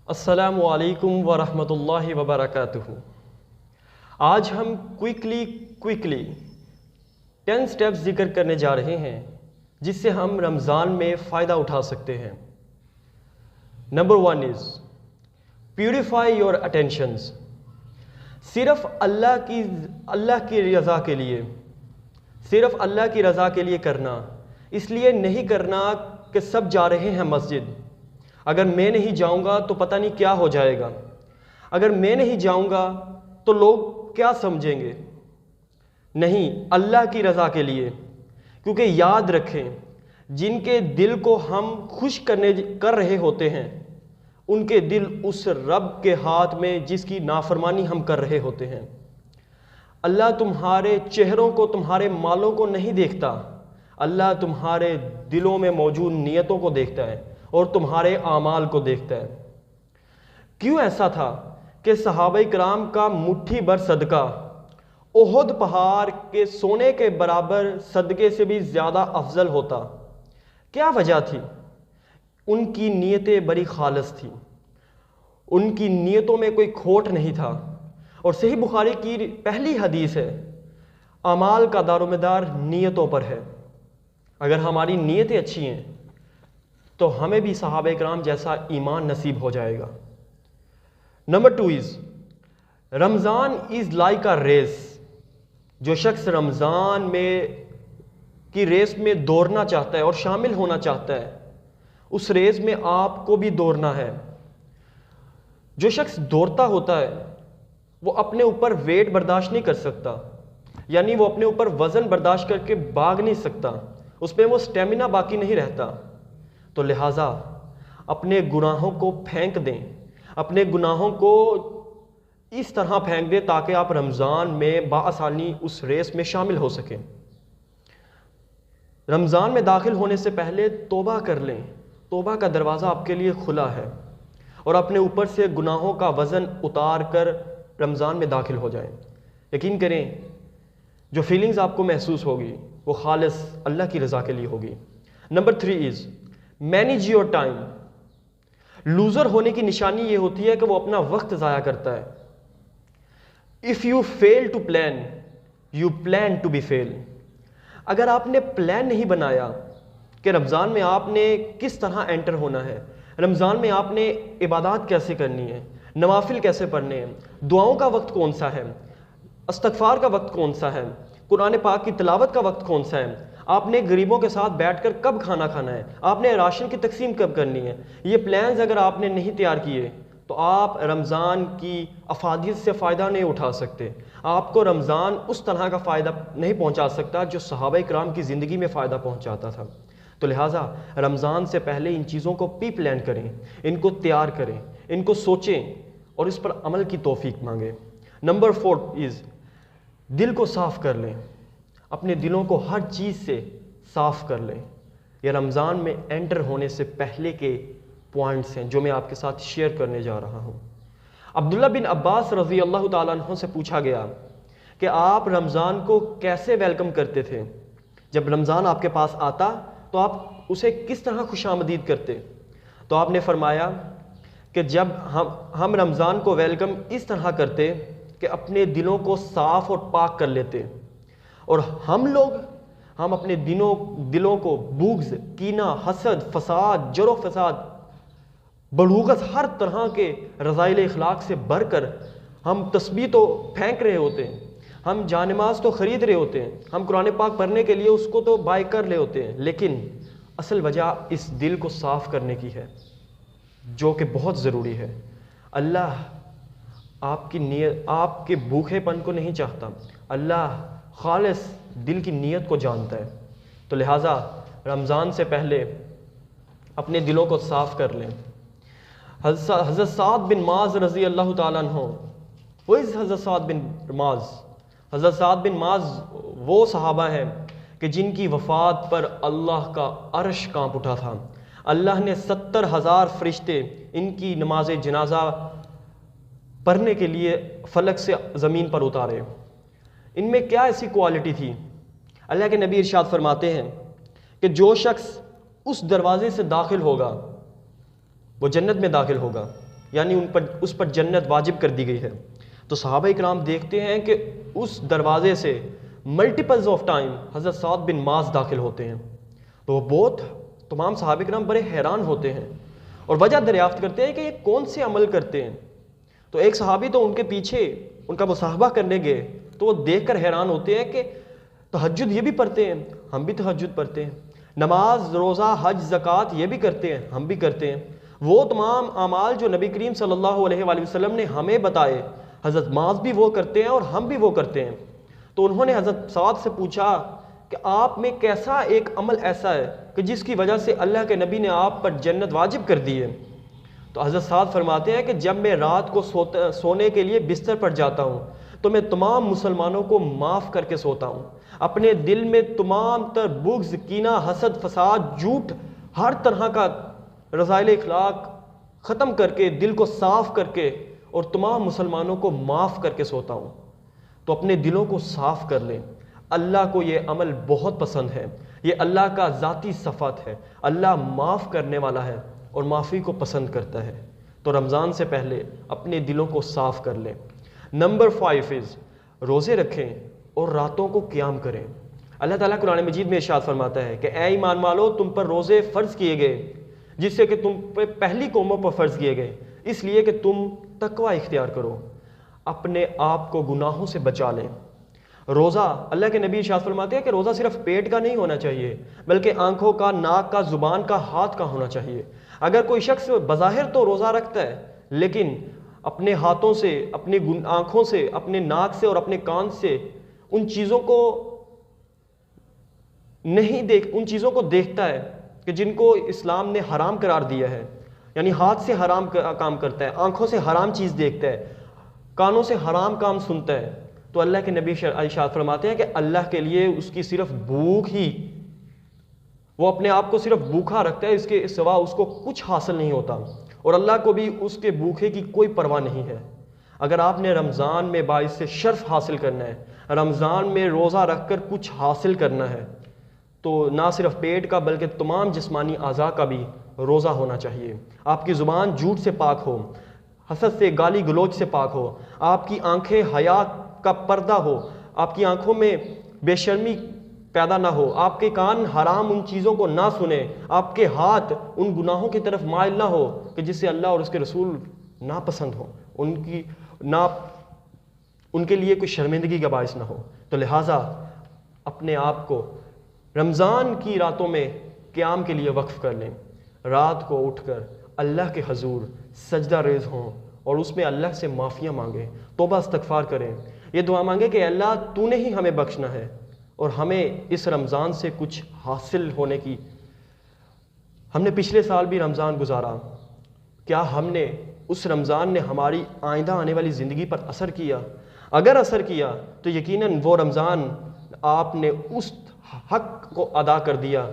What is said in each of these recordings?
السلام علیکم ورحمۃ اللہ وبرکاتہ۔ آج ہم کوئکلی 10 سٹیپس ذکر کرنے جا رہے ہیں جس سے ہم رمضان میں فائدہ اٹھا سکتے ہیں۔ Number 1 is purify your intentions. صرف اللہ کی رضا کے لیے، صرف اللہ کی رضا کے لیے کرنا، اس لیے نہیں کرنا کہ سب جا رہے ہیں مسجد، اگر میں نہیں جاؤں گا تو پتہ نہیں کیا ہو جائے گا، اگر میں نہیں جاؤں گا تو لوگ کیا سمجھیں گے۔ نہیں، اللہ کی رضا کے لیے، کیونکہ یاد رکھیں جن کے دل کو ہم خوش کر رہے ہوتے ہیں ان کے دل اس رب کے ہاتھ میں جس کی نافرمانی ہم کر رہے ہوتے ہیں۔ اللہ تمہارے چہروں کو، تمہارے مالوں کو نہیں دیکھتا، اللہ تمہارے دلوں میں موجود نیتوں کو دیکھتا ہے اور تمہارے اعمال کو دیکھتا ہے۔ کیوں ایسا تھا کہ صحابہ کرام کا مٹھی بھر صدقہ احد پہاڑ کے سونے کے برابر صدقے سے بھی زیادہ افضل ہوتا؟ کیا وجہ تھی؟ ان کی نیتیں بڑی خالص تھیں، ان کی نیتوں میں کوئی کھوٹ نہیں تھا۔ اور صحیح بخاری کی پہلی حدیث ہے، اعمال کا دار و مدار نیتوں پر ہے۔ اگر ہماری نیتیں اچھی ہیں تو ہمیں بھی صحابہ کرام جیسا ایمان نصیب ہو جائے گا۔ Number 2 is Ramzan is like a race. جو شخص رمضان کی ریس میں دوڑنا چاہتا ہے اور شامل ہونا چاہتا ہے، اس ریس میں آپ کو بھی دوڑنا ہے۔ جو شخص دوڑتا ہوتا ہے وہ اپنے اوپر ویٹ برداشت نہیں کر سکتا، یعنی وہ اپنے اوپر وزن برداشت کر کے بھاگ نہیں سکتا، اس پہ وہ سٹیمنا باقی نہیں رہتا۔ تو لہٰذا اپنے گناہوں کو پھینک دیں، اپنے گناہوں کو اس طرح پھینک دیں تاکہ آپ رمضان میں بآسانی اس ریس میں شامل ہو سکیں۔ رمضان میں داخل ہونے سے پہلے توبہ کر لیں، توبہ کا دروازہ آپ کے لیے کھلا ہے، اور اپنے اوپر سے گناہوں کا وزن اتار کر رمضان میں داخل ہو جائیں۔ یقین کریں جو فیلنگز آپ کو محسوس ہوگی وہ خالص اللہ کی رضا کے لیے ہوگی۔ Number 3 is manage your time. Loser ہونے کی نشانی یہ ہوتی ہے کہ وہ اپنا وقت ضائع کرتا ہے۔ If you fail to plan, you plan to be fail. اگر آپ نے پلان نہیں بنایا کہ رمضان میں آپ نے کس طرح انٹر ہونا ہے، رمضان میں آپ نے عبادات کیسے کرنی ہے، نوافل کیسے پڑھنے ہیں، دعاؤں کا وقت کون سا ہے، استغفار کا وقت کون سا ہے، قرآن پاک کی تلاوت کا وقت کون سا ہے، آپ نے غریبوں کے ساتھ بیٹھ کر کب کھانا کھانا ہے، آپ نے راشن کی تقسیم کب کرنی ہے، یہ پلانز اگر آپ نے نہیں تیار کیے تو آپ رمضان کی افادیت سے فائدہ نہیں اٹھا سکتے۔ آپ کو رمضان اس طرح کا فائدہ نہیں پہنچا سکتا جو صحابہ کرام کی زندگی میں فائدہ پہنچاتا تھا۔ تو لہٰذا رمضان سے پہلے ان چیزوں کو پلان کریں، ان کو تیار کریں، ان کو سوچیں اور اس پر عمل کی توفیق مانگیں۔ نمبر 4 از دل کو صاف کر لیں، اپنے دلوں کو ہر چیز سے صاف کر لیں۔ یہ رمضان میں انٹر ہونے سے پہلے کے پوائنٹس ہیں جو میں آپ کے ساتھ شیئر کرنے جا رہا ہوں۔ عبداللہ بن عباس رضی اللہ تعالیٰ عنہ سے پوچھا گیا کہ آپ رمضان کو کیسے ویلکم کرتے تھے؟ جب رمضان آپ کے پاس آتا تو آپ اسے کس طرح خوش آمدید کرتے؟ تو آپ نے فرمایا کہ جب ہم رمضان کو ویلکم اس طرح کرتے کہ اپنے دلوں کو صاف اور پاک کر لیتے، اور ہم اپنے دلوں کو بغض، کینہ، حسد، فساد، جر و فساد، بلوغت، ہر طرح کے رذائل اخلاق سے بھر کر ہم تسبیح تو پھینک رہے ہوتے ہیں، ہم جانماز تو خرید رہے ہوتے ہیں، ہم قرآن پاک پڑھنے کے لیے اس کو تو بائی کر رہے ہوتے ہیں، لیکن اصل وجہ اس دل کو صاف کرنے کی ہے جو کہ بہت ضروری ہے۔ اللہ آپ کے بھوکے پن کو نہیں چاہتا، اللہ خالص دل کی نیت کو جانتا ہے۔ تو لہٰذا رمضان سے پہلے اپنے دلوں کو صاف کر لیں۔ حضرت سعد بن معاذ رضی اللہ تعالیٰ عنہ، وہ حضرت سعد بن معاذ، حضرت سعد بن معاذ وہ صحابہ ہیں کہ جن کی وفات پر اللہ کا عرش کانپ اٹھا تھا۔ اللہ نے 70,000 فرشتے ان کی نماز جنازہ پڑھنے کے لیے فلک سے زمین پر اتارے۔ ان میں کیا ایسی کوالٹی تھی؟ اللہ کے نبی ارشاد فرماتے ہیں کہ جو شخص اس دروازے سے داخل ہوگا وہ جنت میں داخل ہوگا، یعنی اس پر جنت واجب کر دی گئی ہے۔ تو صحابہ اکرام دیکھتے ہیں کہ اس دروازے سے ملٹیپلز آف ٹائم حضرت سعد بن معاذ داخل ہوتے ہیں، تو وہ تمام صحابہ اکرام بڑے حیران ہوتے ہیں اور وجہ دریافت کرتے ہیں کہ یہ کون سے عمل کرتے ہیں۔ تو ایک صحابی تو ان کے پیچھے ان کا مصاحبہ کرنے گئے، تو وہ دیکھ کر حیران ہوتے ہیں کہ تہجد یہ بھی پڑھتے ہیں، ہم بھی تہجد پڑھتے ہیں، نماز روزہ حج زکوٰۃ یہ بھی کرتے ہیں، ہم بھی کرتے ہیں۔ وہ تمام اعمال جو نبی کریم صلی اللہ علیہ وآلہ وسلم نے ہمیں بتائے، حضرت معاذ بھی وہ کرتے ہیں اور ہم بھی وہ کرتے ہیں۔ تو انہوں نے حضرت سعد سے پوچھا کہ آپ میں کیسا ایک عمل ایسا ہے کہ جس کی وجہ سے اللہ کے نبی نے آپ پر جنت واجب کر دی ہے؟ تو حضرت سعد فرماتے ہیں کہ جب میں رات کو سونے کے لیے بستر پر جاتا ہوں تو میں تمام مسلمانوں کو معاف کر کے سوتا ہوں، اپنے دل میں تمام تر بغض، کینہ، حسد، فساد، جھوٹ، ہر طرح کا رذائل اخلاق ختم کر کے، دل کو صاف کر کے اور تمام مسلمانوں کو معاف کر کے سوتا ہوں۔ تو اپنے دلوں کو صاف کر لیں، اللہ کو یہ عمل بہت پسند ہے، یہ اللہ کا ذاتی صفت ہے، اللہ معاف کرنے والا ہے اور معافی کو پسند کرتا ہے۔ تو رمضان سے پہلے اپنے دلوں کو صاف کر لیں۔ نمبر 5 روزے رکھیں اور راتوں کو قیام کریں۔ اللہ تعالیٰ قرآن مجید میں ارشاد فرماتا ہے کہ اے ایمان والو، تم پر روزے فرض کیے گئے جس سے کہ تم پہ پہلی قوموں پر فرض کیے گئے، اس لیے کہ تم تقوی اختیار کرو، اپنے آپ کو گناہوں سے بچا لیں۔ روزہ، اللہ کے نبی ارشاد فرماتے ہیں کہ روزہ صرف پیٹ کا نہیں ہونا چاہیے بلکہ آنکھوں کا، ناک کا، زبان کا، ہاتھ کا ہونا چاہیے۔ اگر کوئی شخص بظاہر تو روزہ رکھتا ہے لیکن اپنے ہاتھوں سے، اپنی آنکھوں سے، اپنے ناک سے اور اپنے کان سے ان چیزوں کو دیکھتا ہے کہ جن کو اسلام نے حرام قرار دیا ہے، یعنی ہاتھ سے حرام کام کرتا ہے، آنکھوں سے حرام چیز دیکھتا ہے، کانوں سے حرام کام سنتا ہے، تو اللہ کے نبی ارشاد فرماتے ہیں کہ اللہ کے لیے اس کی صرف بھوک ہی، وہ اپنے آپ کو صرف بھوکھا رکھتا ہے، اس کے سوا اس کو کچھ حاصل نہیں ہوتا، اور اللہ کو بھی اس کے بھوکے کی کوئی پرواہ نہیں ہے۔ اگر آپ نے رمضان میں باعث شرف حاصل کرنا ہے، رمضان میں روزہ رکھ کر کچھ حاصل کرنا ہے، تو نہ صرف پیٹ کا بلکہ تمام جسمانی اعضاء کا بھی روزہ ہونا چاہیے۔ آپ کی زبان جھوٹ سے پاک ہو، حسد سے، گالی گلوچ سے پاک ہو، آپ کی آنکھیں حیا کا پردہ ہو، آپ کی آنکھوں میں بے شرمی پیدا نہ ہو، آپ کے کان حرام ان چیزوں کو نہ سنیں، آپ کے ہاتھ ان گناہوں کی طرف مائل نہ ہو کہ جس سے اللہ اور اس کے رسول ناپسند ہو، ان کے لیے کوئی شرمندگی کا باعث نہ ہو۔ تو لہٰذا اپنے آپ کو رمضان کی راتوں میں قیام کے لیے وقف کر لیں، رات کو اٹھ کر اللہ کے حضور سجدہ ریز ہوں اور اس میں اللہ سے معافیاں مانگیں، توبہ استغفار کریں، یہ دعا مانگیں کہ اللہ تو نے ہی ہمیں بخشنا ہے اور ہمیں اس رمضان سے کچھ حاصل ہونے کی۔ ہم نے پچھلے سال بھی رمضان گزارا، کیا ہم نے اس رمضان نے ہماری آئندہ آنے والی زندگی پر اثر کیا؟ اگر اثر کیا تو یقیناً وہ رمضان آپ نے اس حق کو ادا کر دیا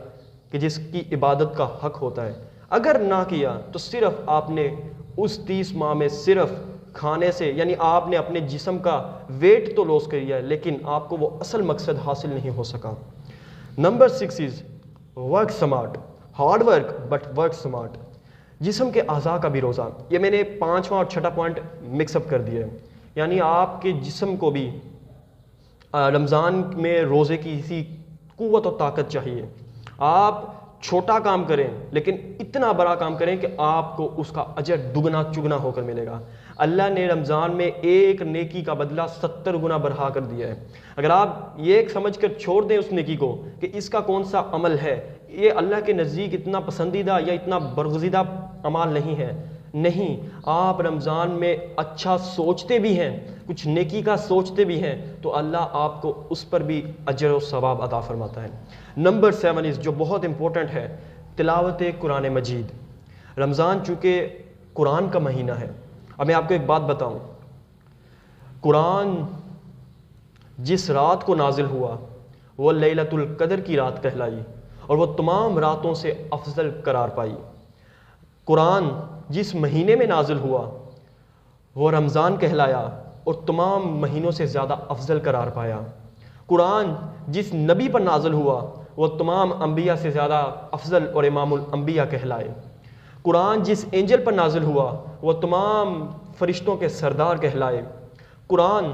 کہ جس کی عبادت کا حق ہوتا ہے۔ اگر نہ کیا تو صرف آپ نے اس 30 ماہ میں صرف کھانے سے، یعنی آپ نے اپنے جسم کا ویٹ تو لوس کیا ہے لیکن آپ کو وہ اصل مقصد حاصل نہیں ہو سکا۔ Number 6 work smart, hard work but work smart. جسم کے اعضاء کا بھی روزہ، یہ میں نے 5واں اور 6واں پوائنٹ مکس اپ کر دیا ہے، یعنی آپ کے جسم کو بھی رمضان میں روزے کی اسی قوت و طاقت چاہیے۔ آپ چھوٹا کام کریں لیکن اتنا بڑا کام کریں کہ آپ کو اس کا اجر دگنا چگنا ہو کر ملے گا۔ اللہ نے رمضان میں ایک نیکی کا بدلہ 70 گنا بڑھا کر دیا ہے۔ اگر آپ یہ سمجھ کر چھوڑ دیں اس نیکی کو کہ اس کا کون سا عمل ہے، یہ اللہ کے نزدیک اتنا پسندیدہ یا اتنا برگزیدہ عمل نہیں ہے، نہیں، آپ رمضان میں اچھا سوچتے بھی ہیں، کچھ نیکی کا سوچتے بھی ہیں تو اللہ آپ کو اس پر بھی اجر و ثواب عطا فرماتا ہے۔ نمبر 7 جو بہت امپورٹنٹ ہے، تلاوت قرآن مجید۔ رمضان چونکہ قرآن کا مہینہ ہے، اب میں آپ کو ایک بات بتاؤں، قرآن جس رات کو نازل ہوا وہ لیلۃ القدر کی رات کہلائی اور وہ تمام راتوں سے افضل قرار پائی۔ قرآن جس مہینے میں نازل ہوا وہ رمضان کہلایا اور تمام مہینوں سے زیادہ افضل قرار پایا۔ قرآن جس نبی پر نازل ہوا وہ تمام انبیاء سے زیادہ افضل اور امام الانبیاء کہلائے۔ قرآن جس اینجل پر نازل ہوا وہ تمام فرشتوں کے سردار کہلائے۔ قرآن